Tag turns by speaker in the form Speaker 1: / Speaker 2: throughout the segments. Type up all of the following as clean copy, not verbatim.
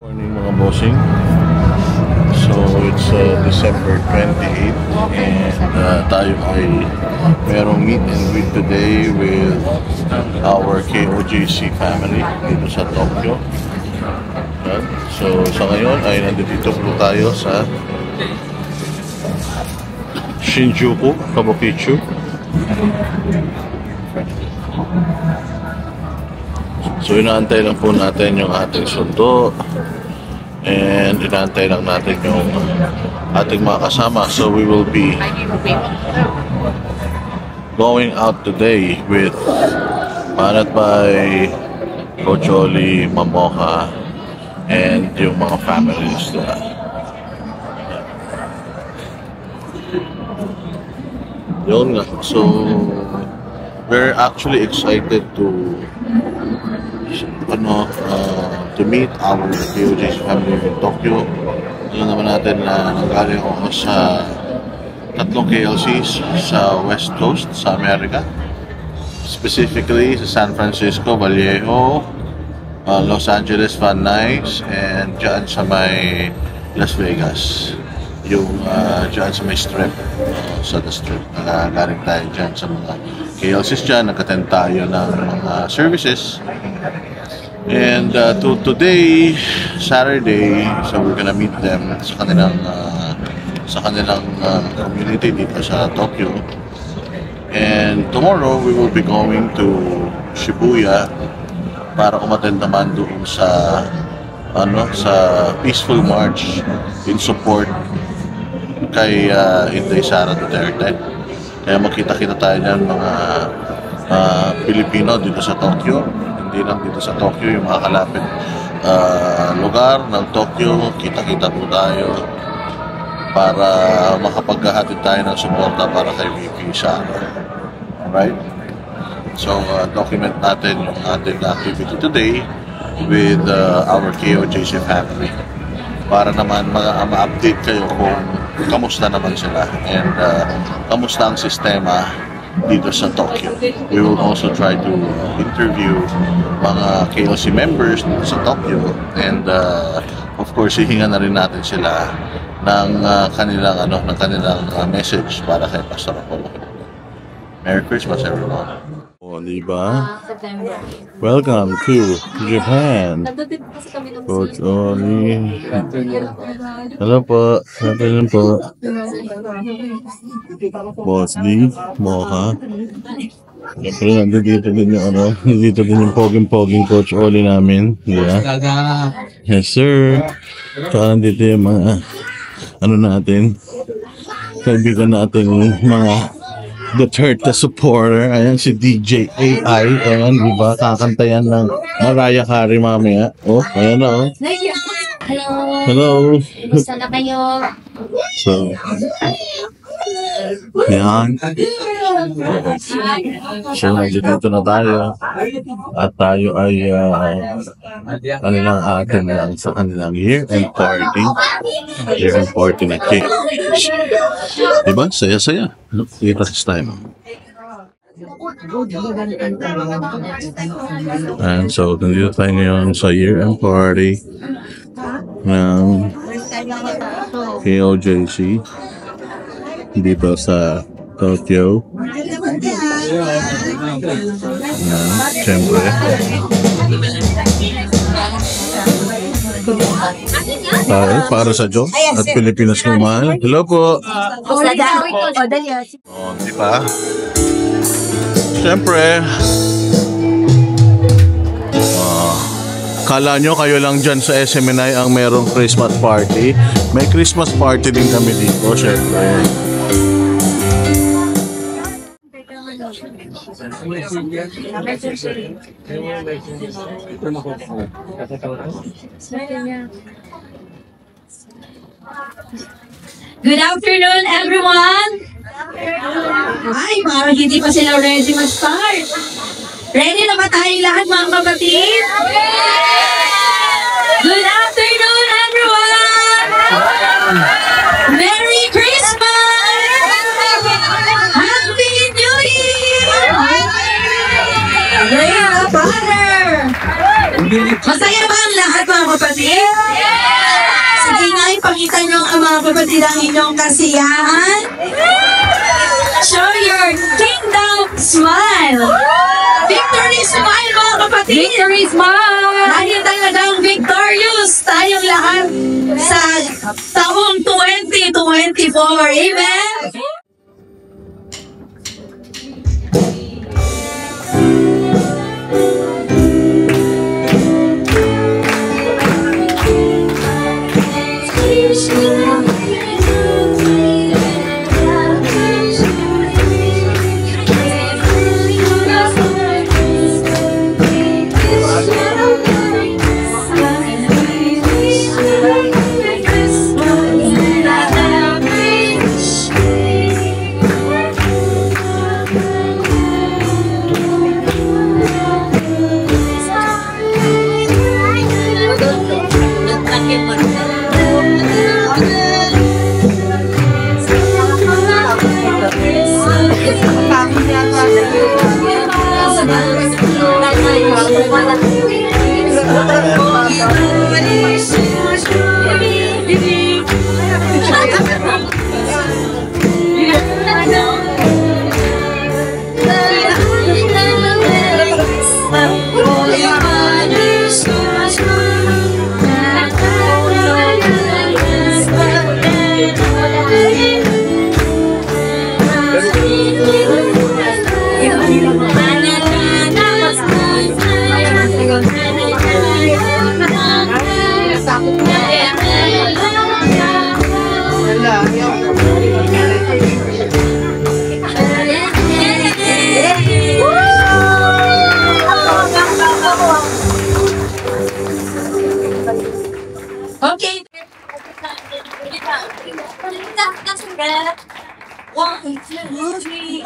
Speaker 1: Morning mga bossing. So it's December 28th and tayo ay merong meet and greet today with our KOJC family dito sa Tokyo. So sa ngayon ay nandito po tayo sa Shinjuku, Kabukicho. So inaantay lang po natin yung ating sundo and inaantay lang natin yung ating mga kasama. So we will be going out today with manat by Coach Oli, Mamoha, and yung mga families na yun nga. So we're actually excited to meet our KOJC family in Tokyo. Alam naman natin na nanggaling ako sa tatlong KLCs sa West Coast sa Amerika. Specifically sa San Francisco, Vallejo, Los Angeles, Van Nuys, and dyan sa may Las Vegas. Yung dyan sa may strip, sa the strip. Galing tayo dyan sa mga KLCs dyan. Nag-attend tayo ng mga services. And today, Saturday, so we're gonna meet them sa kanilang community dito sa Tokyo. And tomorrow, we will be going to Shibuya para umattend naman doon sa peaceful march in support kay Inday Sara Duterte. Kaya makita-kita tayo dyan mga Pilipino dito sa Tokyo. Hindi lang dito sa Tokyo, yung mga kalapit lugar ng Tokyo, kita-kita po tayo para makapaghahatid tayo ng suporta para kay VP Sara. Alright? So, document natin yung ating activity today with our KOJC family para naman ma-update kayo kung kamusta naman sila and kamusta ang sistema dito sa Tokyo. We will also try to interview mga KOC members dito sa Tokyo and of course hihingan na rin natin sila ng kanilang message para kay Pastor Apollo. Merry Christmas everyone. O, diba? Welcome to Japan. Coach Oli. Hello po. Hello po. Boss D. Moha. Siyempre, nandito din yung poging Coach Oli namin. Yeah. Yes, sir. Saka nandito yung mga natin. Kaibigan natin mga Duterte supporter. Ayan si DJ AI. Ayan, diba? Kakanta yan ng Mariah Carey mamaya. Oh, ayan na, oh.
Speaker 2: Hello.
Speaker 1: Hello.
Speaker 2: Gusto na kayo?
Speaker 1: So, yan. So, nandito na tayo. At tayo ay kanilang atin lang sa kanilang year-end party. Year-end party na cake. Diba? Saya-saya. Look, this time. And so, nandito tayo ngayon sa year-end party ng KOJC dito sa Tokyo. Siyempre para sa Diyos at Pilipinas kong mahal. Hello po. Di ba? Siyempre kala nyo kayo lang dyan sa SMNI ang merong Christmas party. May Christmas party din kami dito, syempre.
Speaker 3: Good afternoon, everyone! Ay, parang hindi pa sila ready mag-start. Ready na ba tayo lahat, mga kapatid? Good afternoon, everyone! Merry Christmas! Happy New Year! Great Father! Masaya ba ang lahat, mga kapatid? Ipakita nyo ang mga kapatid ang inyong kasiyahan. Show your kingdom smile. Victory smile mga kapatid. Victory smile. Dahil talagang victorious tayong lahat sa taong 2024. Amen. Okay. One, two, three,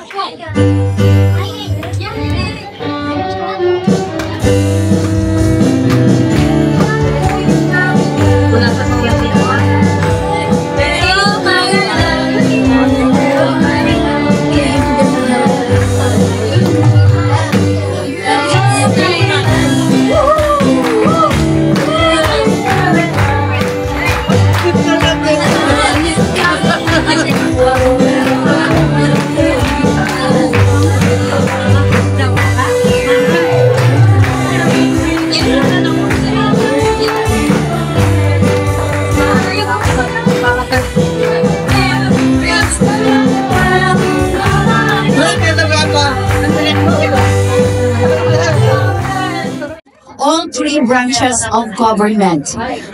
Speaker 3: all three branches of government,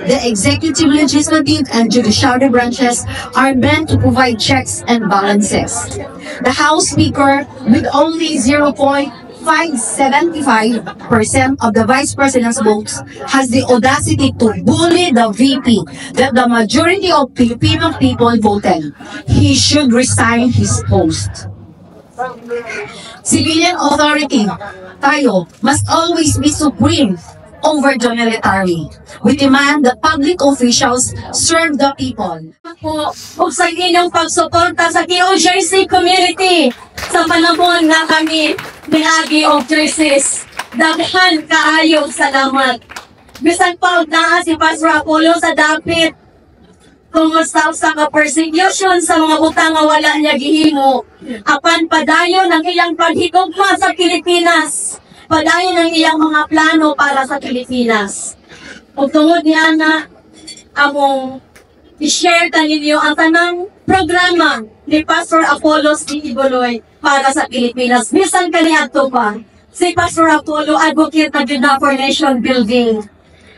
Speaker 3: the executive, legislative, and judiciary branches, are meant to provide checks and balances. The House Speaker, with only 0.575% of the Vice President's votes, has the audacity to bully the VP that the majority of Filipino people voted. He should resign his post. Civilian authority, tayo, must always be supreme over the military. We demand that public officials serve the people. O sa inyong pagsuporta sa KOJC community sa panahon na kami binagi of crisis. Daghan kaayong salamat. Bisan pa na si Pastor Apollo sa dapit kumusta sa ka-persecution sa mga butang nga wala niya gihimo. Apan padayon ang iyang paghigugma sa Pilipinas. Padayon ang iyang mga plano para sa Pilipinas. Ug tungod niya na among i-share ta ninyo ang tanang programa ni Pastor Apollo C. Iboloy para sa Pilipinas. Bisan kaniadto pa, si Pastor Apollo advocate na gyud for nation building.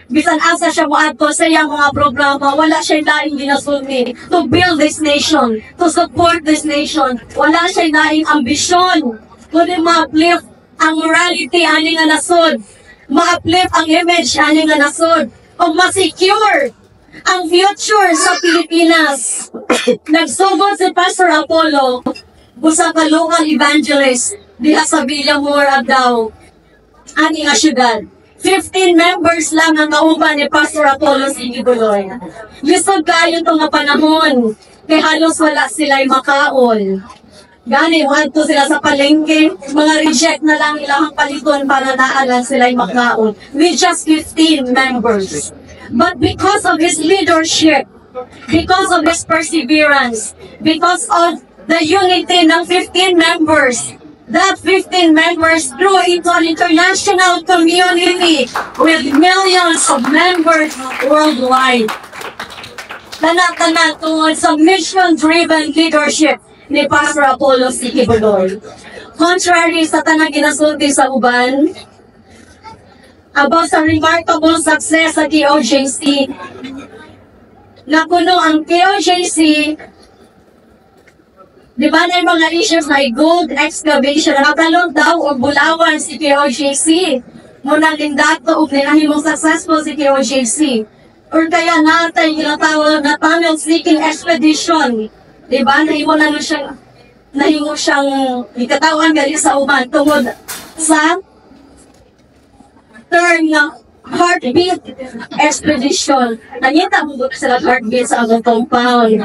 Speaker 3: Bisan asa siya moadto sa iyang mga programa, wala siya laing ginasumi to build this nation, to support this nation. Wala siya laing ambisyon kundi ma-uplift ang morality ani nga nasod, ma-uplift ang image ani nga nasod, o ma-secure ang future sa Pilipinas. Nagsugod si Pastor Apollo, busa ka local evangelist, diha sa Villamor daw, ani nga syudad. 15 members lang ang kauban ni Pastor Apollo C. Iboloy. Lisod kayo itong panahon, kaya halos wala sila'y makaon. Gani, wanto sila sa palengke, mga reject na lang ilang paliton para naalan sila'y makaon. With just 15 members. But because of his leadership, because of his perseverance, because of the unity ng 15 members. That 15 members grew into an international community with millions of members worldwide. Tanak-tanak tungod sa mission-driven leadership ni Pastor Apollo C. Kibuloy. Contrary sa tanang ginasulti sa uban, about sa remarkable success sa KOJC, nakuno ang KOJC, di ba na yung mga issues na gold excavation, nakatalong daw o bulawan si KOJC, munang lindato o ninahimong successful si KOJC. Or kaya natin yung tawag na tunnel seeking expedition, di ba, nahimo siyang ikatawan gali sa uban tungod sa term na heartbeat expedition. Nangita mo ba sila heartbeat sa agong compound?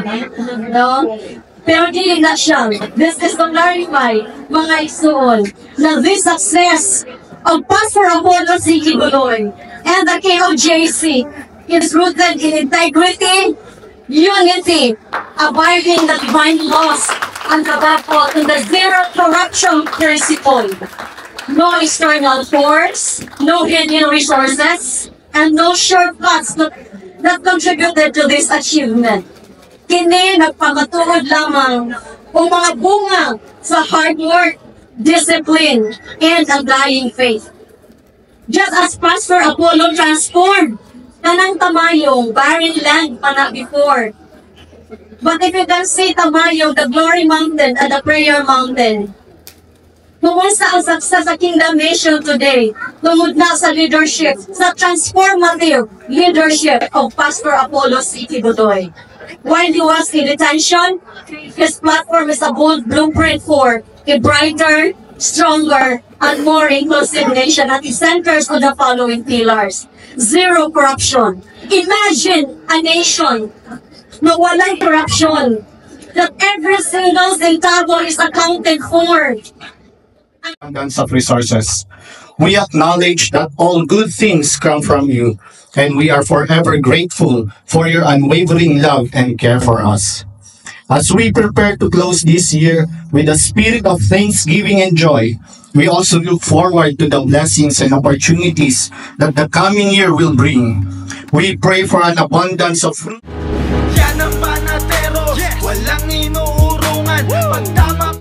Speaker 3: No? Pero dili na siya. This is to clarify, mga isuon, na this success of Pastor Apollo C. Kibuloy and the KOJC is rooted in integrity, unity, abiding the divine laws, and in the zero corruption principle. No external force, no hidden resources, and no shortcuts that contributed to this achievement. Kini nagpamatuod lamang o mga bunga sa hard work, discipline, and undying faith. Just as Pastor Apollo transformed kanang Tamayong, barren land pa na before. But if you can see Tamayong, the glory mountain and the prayer mountain, kumusta ang success sa Kingdom Nation today, tungod na sa leadership, sa transformative leadership of Pastor Apollo C. Kibuloy. While he was in detention, his platform is a bold blueprint for a brighter, stronger, and more inclusive nation, and it centers on the following pillars. Zero corruption. Imagine a nation na walang corruption, that every single centavo is accounted for.
Speaker 4: Abundance of resources. We acknowledge that all good things come from you, and we are forever grateful for your unwavering love and care for us. As we prepare to close this year with a spirit of thanksgiving and joy, we also look forward to the blessings and opportunities that the coming year will bring. We pray for an abundance of fruit.
Speaker 5: Yan ang panatero, walang inuurungan. Pagtama